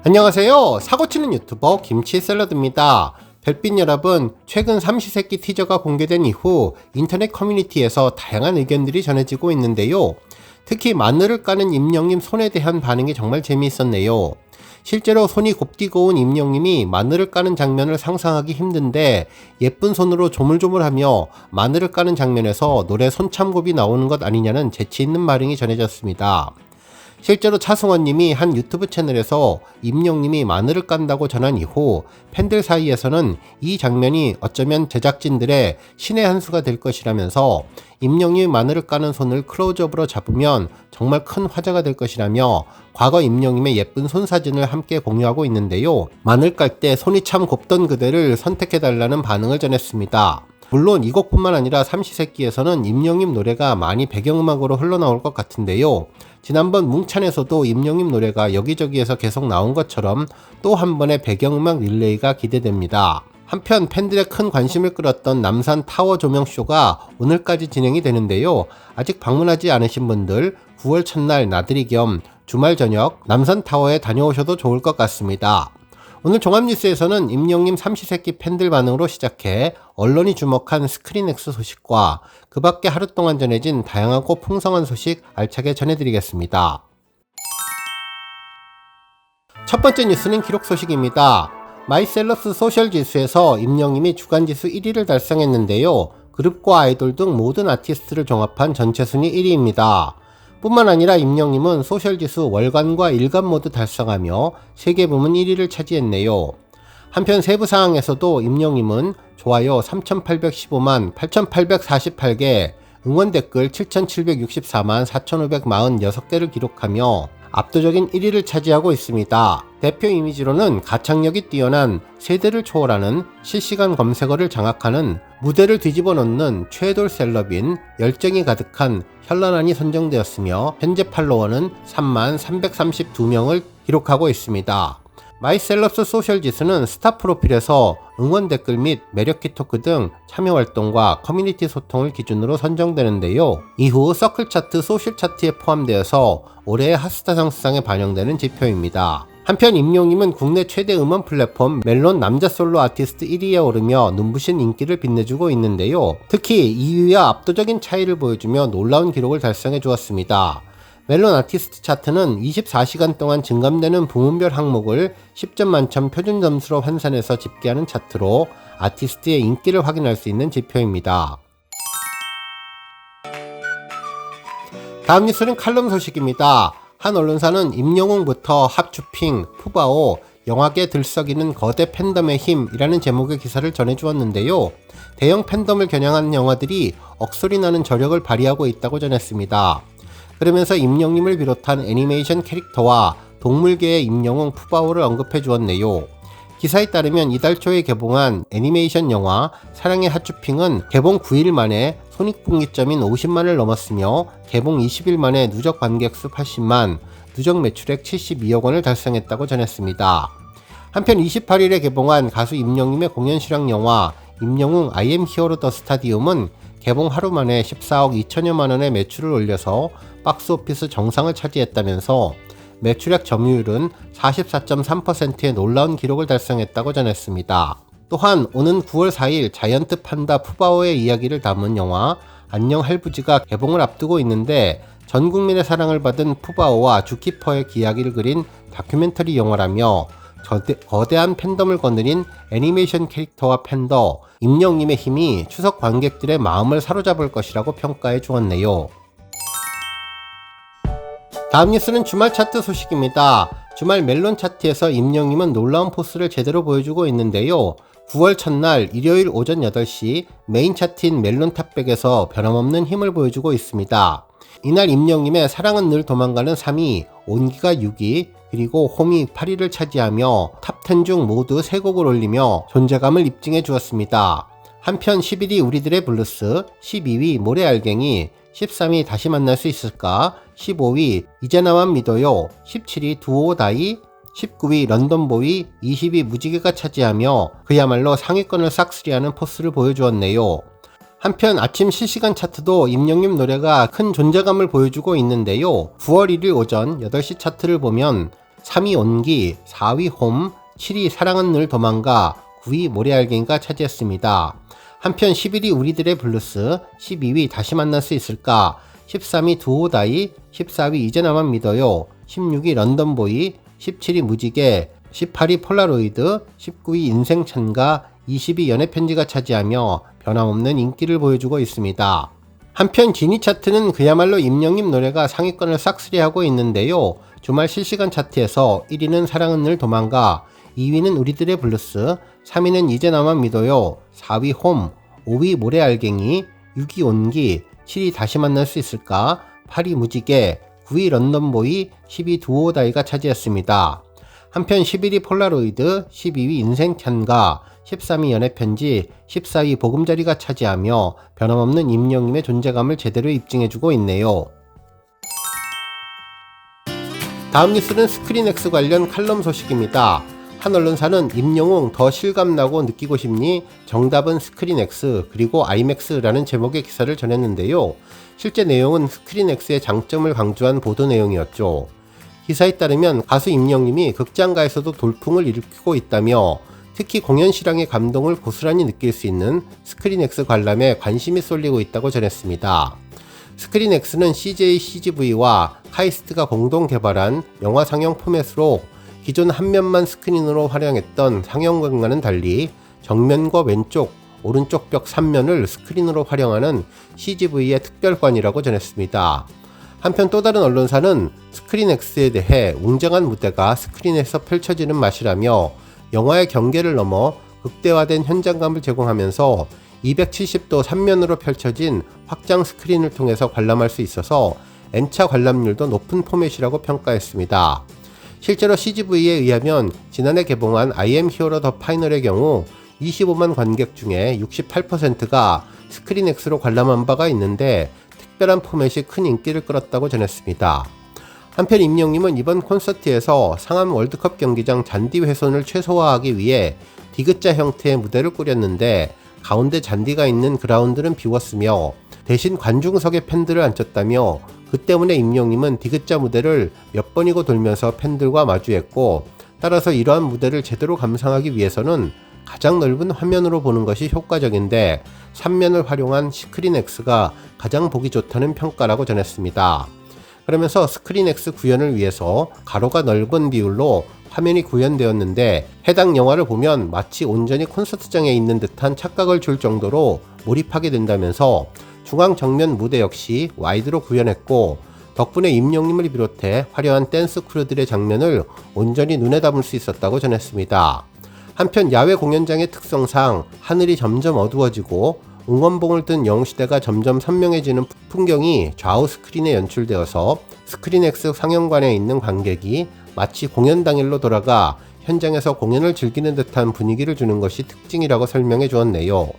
안녕하세요. 사고치는 유튜버 김치샐러드입니다. 별빛 여러분, 최근 삼시세끼 티저가 공개된 이후 인터넷 커뮤니티에서 다양한 의견들이 전해지고 있는데요. 특히 마늘을 까는 임영님 손에 대한 반응이 정말 재미있었네요. 실제로 손이 곱디고 온 임영님이 마늘을 까는 장면을 상상하기 힘든데 예쁜 손으로 조물조물하며 마늘을 까는 장면에서 노래 손참곱이 나오는 것 아니냐는 재치있는 반응이 전해졌습니다. 실제로 차승원님이 한 유튜브 채널에서 임영님이 마늘을 깐다고 전한 이후 팬들 사이에서는 이 장면이 어쩌면 제작진들의 신의 한 수가 될 것이라면서 임영님이 마늘을 까는 손을 클로즈업으로 잡으면 정말 큰 화제가 될 것이라며 과거 임영님의 예쁜 손 사진을 함께 공유하고 있는데요. 마늘 깔 때 손이 참 곱던 그대를 선택해달라는 반응을 전했습니다. 물론 이 곡뿐만 아니라 삼시세끼에서는 임영님 노래가 많이 배경음악으로 흘러나올 것 같은데요. 지난번 뭉찬에서도 임영님 노래가 여기저기에서 계속 나온 것처럼 또 한 번의 배경음악 릴레이가 기대됩니다. 한편 팬들의 큰 관심을 끌었던 남산 타워 조명쇼가 오늘까지 진행이 되는데요. 아직 방문하지 않으신 분들 9월 첫날 나들이 겸 주말 저녁 남산 타워에 다녀오셔도 좋을 것 같습니다. 오늘 종합뉴스에서는 임영님 삼시세끼 팬들 반응으로 시작해 언론이 주목한 스크린X 소식과 그 밖에 하루 동안 전해진 다양하고 풍성한 소식 알차게 전해드리겠습니다. 첫 번째 뉴스는 기록 소식입니다. 마이셀러스 소셜 지수에서 임영님이 주간지수 1위를 달성했는데요. 그룹과 아이돌 등 모든 아티스트를 종합한 전체 순위 1위입니다. 뿐만 아니라 임영님은 소셜지수 월간과 일간 모두 달성하며 세계 부문 1위를 차지했네요. 한편 세부 사항에서도 임영님은 좋아요 3,815만 8,848개, 응원 댓글 7,764만 4,546개를 기록하며 압도적인 1위를 차지하고 있습니다. 대표 이미지로는 가창력이 뛰어난 세대를 초월하는 실시간 검색어를 장악하는 무대를 뒤집어 놓는 최돌 셀럽인 열정이 가득한 현란한이 선정되었으며 현재 팔로워는 3332명을 기록하고 있습니다. 마이셀럽스 소셜 지수는 스타 프로필에서 응원 댓글 및 매력키 토크 등 참여 활동과 커뮤니티 소통을 기준으로 선정되는데요. 이후 서클 차트, 소셜 차트에 포함되어서 올해의 핫스타상 수상에 반영되는 지표입니다. 한편 임영님은 국내 최대 음원 플랫폼 멜론 남자 솔로 아티스트 1위에 오르며 눈부신 인기를 빛내주고 있는데요. 특히 2위와 압도적인 차이를 보여주며 놀라운 기록을 달성해 주었습니다. 멜론 아티스트 차트는 24시간 동안 증감되는 부문별 항목을 10점 만점 표준 점수로 환산해서 집계하는 차트로 아티스트의 인기를 확인할 수 있는 지표입니다. 다음 뉴스는 칼럼 소식입니다. 한 언론사는 임영웅부터 합추핑, 푸바오, 영화계 들썩이는 거대 팬덤의 힘이라는 제목의 기사를 전해주었는데요. 대형 팬덤을 겨냥한 영화들이 억소리 나는 저력을 발휘하고 있다고 전했습니다. 그러면서 임영님을 비롯한 애니메이션 캐릭터와 동물계의 임영웅 푸바오를 언급해 주었네요. 기사에 따르면 이달 초에 개봉한 애니메이션 영화 사랑의 핫추핑은 개봉 9일 만에 손익분기점인 50만을 넘었으며 개봉 20일 만에 누적 관객수 80만, 누적 매출액 72억 원을 달성했다고 전했습니다. 한편 28일에 개봉한 가수 임영님의 공연 실황 영화 임영웅 I am hero the stadium은 개봉 하루 만에 14억 2천여만 원의 매출을 올려서 박스오피스 정상을 차지했다면서 매출액 점유율은 44.3%의 놀라운 기록을 달성했다고 전했습니다. 또한 오는 9월 4일 자이언트 판다 푸바오의 이야기를 담은 영화 안녕 할부지가 개봉을 앞두고 있는데 전 국민의 사랑을 받은 푸바오와 주키퍼의 이야기를 그린 다큐멘터리 영화라며 거대한 팬덤을 거느린 애니메이션 캐릭터와 팬더 임영님의 힘이 추석 관객들의 마음을 사로잡을 것이라고 평가해 주었네요. 다음 뉴스는 주말 차트 소식입니다. 주말 멜론 차트에서 임영님은 놀라운 포스를 제대로 보여주고 있는데요. 9월 첫날 일요일 오전 8시 메인 차트인 멜론 탑백에서 변함없는 힘을 보여주고 있습니다. 이날 임영님의 사랑은 늘 도망가는 3위, 온기가 6위, 그리고 홈이 8위를 차지하며 탑10 중 모두 3곡을 올리며 존재감을 입증해 주었습니다. 한편 11위 우리들의 블루스, 12위 모래알갱이, 13위 다시 만날 수 있을까, 15위 이제 나만 믿어요, 17위 두오다이, 19위 런던보이, 20위 무지개가 차지하며 그야말로 상위권을 싹쓸이하는 포스를 보여주었네요. 한편 아침 실시간 차트도 임영님 노래가 큰 존재감을 보여주고 있는데요. 9월 1일 오전 8시 차트를 보면 3위 온기, 4위 홈, 7위 사랑은 늘 도망가, 9위 모래알갱이가 차지했습니다. 한편 11위 우리들의 블루스, 12위 다시 만날 수 있을까, 13위 두오다이, 14위 이제 나만 믿어요, 16위 런던보이, 17위 무지개, 18위 폴라로이드, 19위 인생 찬가, 20위 연애편지가 차지하며 변함없는 인기를 보여주고 있습니다. 한편 지니 차트는 그야말로 임영님 노래가 상위권을 싹쓸이하고 있는데요. 주말 실시간 차트에서 1위는 사랑은 늘 도망가, 2위는 우리들의 블루스, 3위는 이제 나만 믿어요, 4위 홈, 5위 모래알갱이, 6위 온기, 7위 다시 만날 수 있을까, 8위 무지개, 9위 런던보이, 10위 두오다이가 차지했습니다. 한편 11위 폴라로이드, 12위 인생 찬가, 13위 연애편지, 14위 보금자리가 차지하며 변함없는 임영님의 존재감을 제대로 입증해주고 있네요. 다음 뉴스는 스크린X 관련 칼럼 소식입니다. 한 언론사는 임영웅 더 실감나고 느끼고 싶니? 정답은 스크린X 그리고 아이맥스라는 제목의 기사를 전했는데요. 실제 내용은 스크린X의 장점을 강조한 보도 내용이었죠. 기사에 따르면 가수 임영님이 극장가에서도 돌풍을 일으키고 있다며 특히 공연 실황의 감동을 고스란히 느낄 수 있는 스크린X 관람에 관심이 쏠리고 있다고 전했습니다. 스크린X는 CJ CGV와 카이스트가 공동 개발한 영화 상영 포맷으로 기존 한 면만 스크린으로 활용했던 상영관과는 달리 정면과 왼쪽, 오른쪽 벽 3면을 스크린으로 활용하는 CGV의 특별관이라고 전했습니다. 한편 또 다른 언론사는 스크린X에 대해 웅장한 무대가 스크린에서 펼쳐지는 맛이라며 영화의 경계를 넘어 극대화된 현장감을 제공하면서 270도 3면으로 펼쳐진 확장 스크린을 통해서 관람할 수 있어서 N차 관람률도 높은 포맷이라고 평가했습니다. 실제로 CGV에 의하면 지난해 개봉한 I am hero the final의 경우 25만 관객 중에 68%가 스크린X로 관람한 바가 있는데 특별한 포맷이 큰 인기를 끌었다고 전했습니다. 한편 임영님은 이번 콘서트에서 상암 월드컵 경기장 잔디 훼손을 최소화하기 위해 디귿자 형태의 무대를 꾸렸는데 가운데 잔디가 있는 그라운드는 비웠으며 대신 관중석에 팬들을 앉혔다며 그 때문에 임영님은 디귿자 무대를 몇 번이고 돌면서 팬들과 마주했고 따라서 이러한 무대를 제대로 감상하기 위해서는 가장 넓은 화면으로 보는 것이 효과적인데 3면을 활용한 스크린X가 가장 보기 좋다는 평가라고 전했습니다. 그러면서 스크린X 구현을 위해서 가로가 넓은 비율로 화면이 구현되었는데 해당 영화를 보면 마치 온전히 콘서트장에 있는 듯한 착각을 줄 정도로 몰입하게 된다면서 중앙 정면 무대 역시 와이드로 구현했고 덕분에 임영님을 비롯해 화려한 댄스 크루들의 장면을 온전히 눈에 담을 수 있었다고 전했습니다. 한편 야외 공연장의 특성상 하늘이 점점 어두워지고 응원봉을 든 영웅시대가 점점 선명해지는 풍경이 좌우 스크린에 연출되어서 스크린X 상영관에 있는 관객이 마치 공연 당일로 돌아가 현장에서 공연을 즐기는 듯한 분위기를 주는 것이 특징이라고 설명해 주었네요.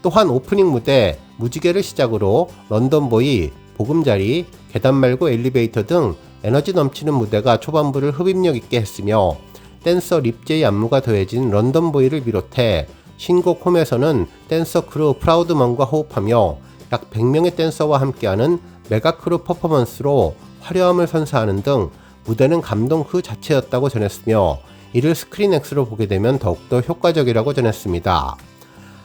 또한 오프닝 무대 무지개를 시작으로 런던보이, 보금자리, 계단 말고 엘리베이터 등 에너지 넘치는 무대가 초반부를 흡입력 있게 했으며 댄서 립제이 안무가 더해진 런던보이를 비롯해 신곡 홈에서는 댄서 크루 프라우드먼과 호흡하며 약 100명의 댄서와 함께하는 메가크루 퍼포먼스로 화려함을 선사하는 등 무대는 감동 그 자체였다고 전했으며 이를 스크린X로 보게 되면 더욱더 효과적이라고 전했습니다.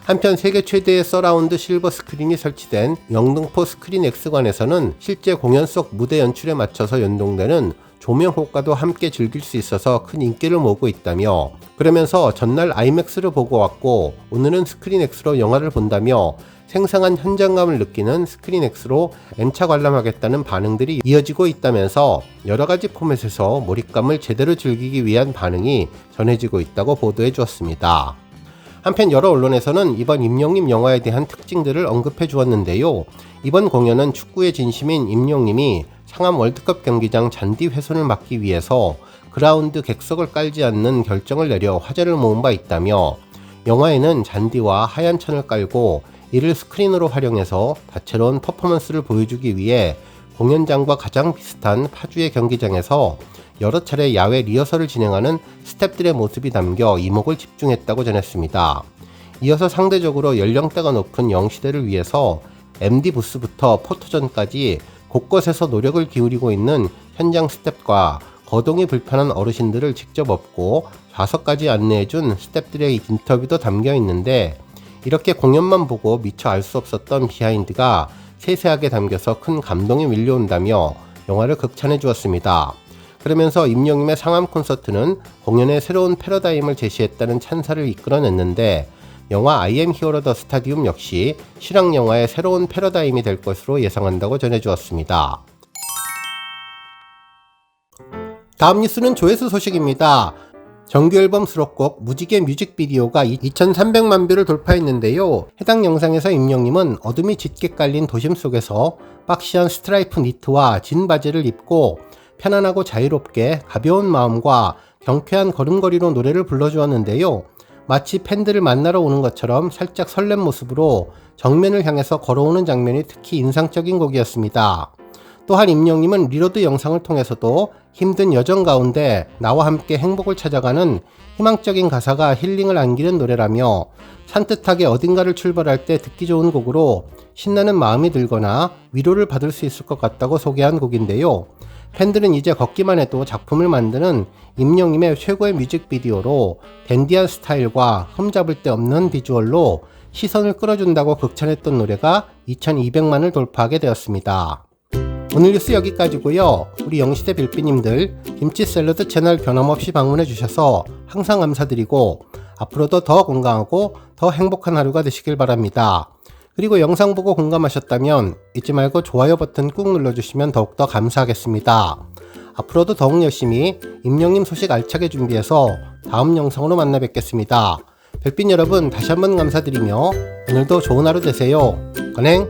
한편 세계 최대의 서라운드 실버 스크린이 설치된 영등포 스크린X관에서는 실제 공연 속 무대 연출에 맞춰서 연동되는 조명 효과도 함께 즐길 수 있어서 큰 인기를 모으고 있다며 그러면서 전날 아이맥스를 보고 왔고 오늘은 스크린X로 영화를 본다며 생생한 현장감을 느끼는 스크린X로 N차 관람하겠다는 반응들이 이어지고 있다면서 여러가지 포맷에서 몰입감을 제대로 즐기기 위한 반응이 전해지고 있다고 보도해 주었습니다. 한편 여러 언론에서는 이번 임영님 영화에 대한 특징들을 언급해 주었는데요. 이번 공연은 축구의 진심인 임영님이 상암 월드컵 경기장 잔디 훼손을 막기 위해서 그라운드 객석을 깔지 않는 결정을 내려 화제를 모은 바 있다며 영화에는 잔디와 하얀 천을 깔고 이를 스크린으로 활용해서 다채로운 퍼포먼스를 보여주기 위해 공연장과 가장 비슷한 파주의 경기장에서 여러 차례 야외 리허설을 진행하는 스태프들의 모습이 담겨 이목을 집중했다고 전했습니다. 이어서 상대적으로 연령대가 높은 영시대를 위해서 MD 부스부터 포토전까지 곳곳에서 노력을 기울이고 있는 현장 스태프과 거동이 불편한 어르신들을 직접 업고 좌석까지 안내해준 스태프들의 인터뷰도 담겨 있는데, 이렇게 공연만 보고 미처 알 수 없었던 비하인드가 세세하게 담겨서 큰 감동이 밀려온다며 영화를 극찬해 주었습니다. 그러면서 임영임의 상암 콘서트는 공연의 새로운 패러다임을 제시했다는 찬사를 이끌어냈는데, 영화 I am Hero the Stadium 역시 실황 영화의 새로운 패러다임이 될 것으로 예상한다고 전해주었습니다. 다음 뉴스는 조회수 소식입니다. 정규 앨범 수록곡 무지개 뮤직비디오가 2300만 뷰를 돌파했는데요. 해당 영상에서 임영님은 어둠이 짙게 깔린 도심 속에서 박시한 스트라이프 니트와 진 바지를 입고 편안하고 자유롭게 가벼운 마음과 경쾌한 걸음걸이로 노래를 불러주었는데요. 마치 팬들을 만나러 오는 것처럼 살짝 설렘 모습으로 정면을 향해서 걸어오는 장면이 특히 인상적인 곡이었습니다. 또한 임영님은 리로드 영상을 통해서도 힘든 여정 가운데 나와 함께 행복을 찾아가는 희망적인 가사가 힐링을 안기는 노래라며 산뜻하게 어딘가를 출발할 때 듣기 좋은 곡으로 신나는 마음이 들거나 위로를 받을 수 있을 것 같다고 소개한 곡인데요. 팬들은 이제 걷기만 해도 작품을 만드는 임영님의 최고의 뮤직비디오로 댄디한 스타일과 흠잡을 데 없는 비주얼로 시선을 끌어준다고 극찬했던 노래가 2200만을 돌파하게 되었습니다. 오늘 뉴스 여기까지고요. 우리 영시대 별빛님들 김치 샐러드 채널 변함없이 방문해 주셔서 항상 감사드리고 앞으로도 더 건강하고 더 행복한 하루가 되시길 바랍니다. 그리고 영상 보고 공감하셨다면 잊지 말고 좋아요 버튼 꾹 눌러주시면 더욱더 감사하겠습니다. 앞으로도 더욱 열심히 임영님 소식 알차게 준비해서 다음 영상으로 만나 뵙겠습니다. 별빛 여러분 다시 한번 감사드리며 오늘도 좋은 하루 되세요. 건행!